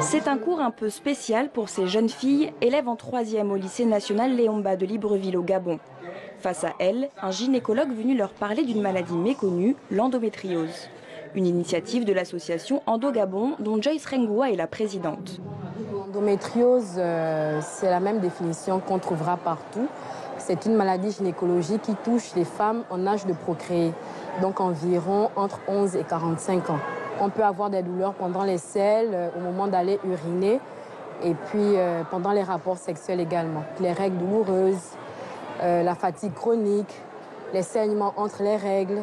C'est un cours un peu spécial pour ces jeunes filles, élèves en 3e au lycée national Léomba de Libreville au Gabon. Face à elles, un gynécologue venu leur parler d'une maladie méconnue, l'endométriose. Une initiative de l'association Endo Gabon dont Joyce Rengoua est la présidente. L'endométriose, c'est la même définition qu'on trouvera partout. C'est une maladie gynécologique qui touche les femmes en âge de procréer, donc environ entre 11 et 45 ans. On peut avoir des douleurs pendant les selles, au moment d'aller uriner, et puis pendant les rapports sexuels également. Les règles douloureuses, la fatigue chronique, les saignements entre les règles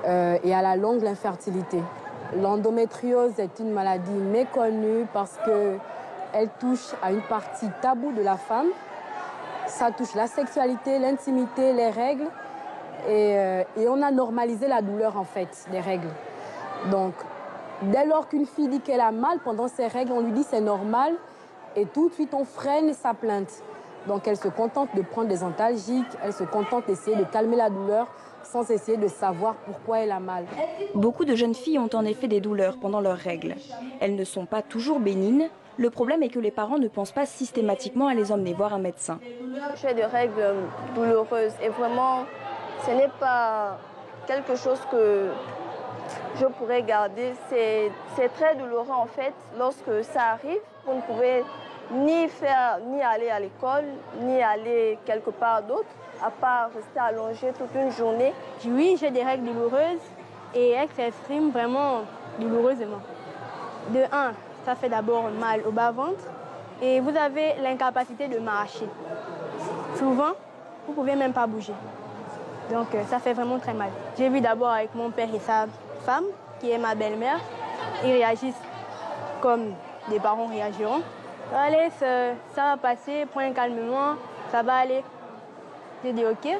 et à la longue l'infertilité. L'endométriose est une maladie méconnue parce qu'elle touche à une partie taboue de la femme. Ça touche la sexualité, l'intimité, les règles et on a normalisé la douleur en fait des règles. Donc, dès lors qu'une fille dit qu'elle a mal pendant ses règles, on lui dit c'est normal et tout de suite on freine sa plainte. Donc elle se contente de prendre des antalgiques, elle se contente d'essayer de calmer la douleur sans essayer de savoir pourquoi elle a mal. Beaucoup de jeunes filles ont en effet des douleurs pendant leurs règles. Elles ne sont pas toujours bénignes. Le problème est que les parents ne pensent pas systématiquement à les emmener voir un médecin. J'ai des règles douloureuses et vraiment, ce n'est pas quelque chose que je pourrais garder. C'est très douloureux en fait. Lorsque ça arrive, vous ne pouvez ni aller à l'école, ni aller quelque part d'autre, à part rester allongé toute une journée. Oui, j'ai des règles douloureuses et elles s'expriment vraiment douloureusement. De 1, ça fait d'abord mal au bas-ventre et vous avez l'incapacité de marcher. Souvent, vous ne pouvez même pas bouger. Donc ça fait vraiment très mal. J'ai vu d'abord avec mon père et sa femme, qui est ma belle-mère, ils réagissent comme des parents réagiront. Allez, ça va passer, prends calmement, ça va aller. J'ai dit ok,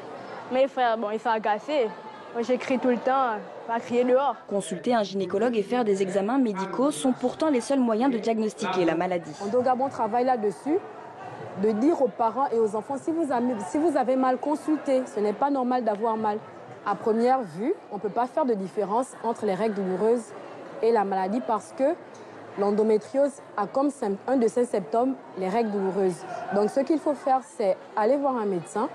mais les frères, bon, ils sont agacés. Moi j'écris tout le temps, va crier dehors. Consulter un gynécologue et faire des examens médicaux sont pourtant les seuls moyens de diagnostiquer la maladie. Endo Gabon travaille là-dessus, de dire aux parents et aux enfants, si vous avez mal, consultez. Ce n'est pas normal d'avoir mal. À première vue, on ne peut pas faire de différence entre les règles douloureuses et la maladie parce que l'endométriose a comme un de ses symptômes les règles douloureuses. Donc ce qu'il faut faire, c'est aller voir un médecin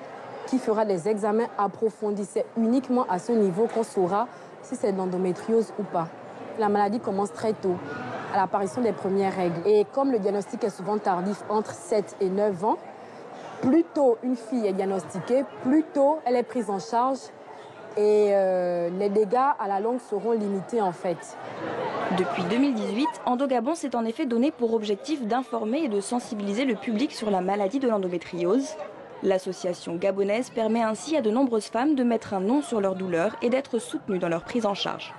qui fera des examens approfondis. C'est uniquement à ce niveau qu'on saura si c'est de l'endométriose ou pas. La maladie commence très tôt, à l'apparition des premières règles. Et comme le diagnostic est souvent tardif, entre 7 et 9 ans, plus tôt une fille est diagnostiquée, plus tôt elle est prise en charge et les dégâts à la longue seront limités en fait. Depuis 2018, Endo Gabon s'est en effet donné pour objectif d'informer et de sensibiliser le public sur la maladie de l'endométriose. L'association gabonaise permet ainsi à de nombreuses femmes de mettre un nom sur leur douleur et d'être soutenues dans leur prise en charge.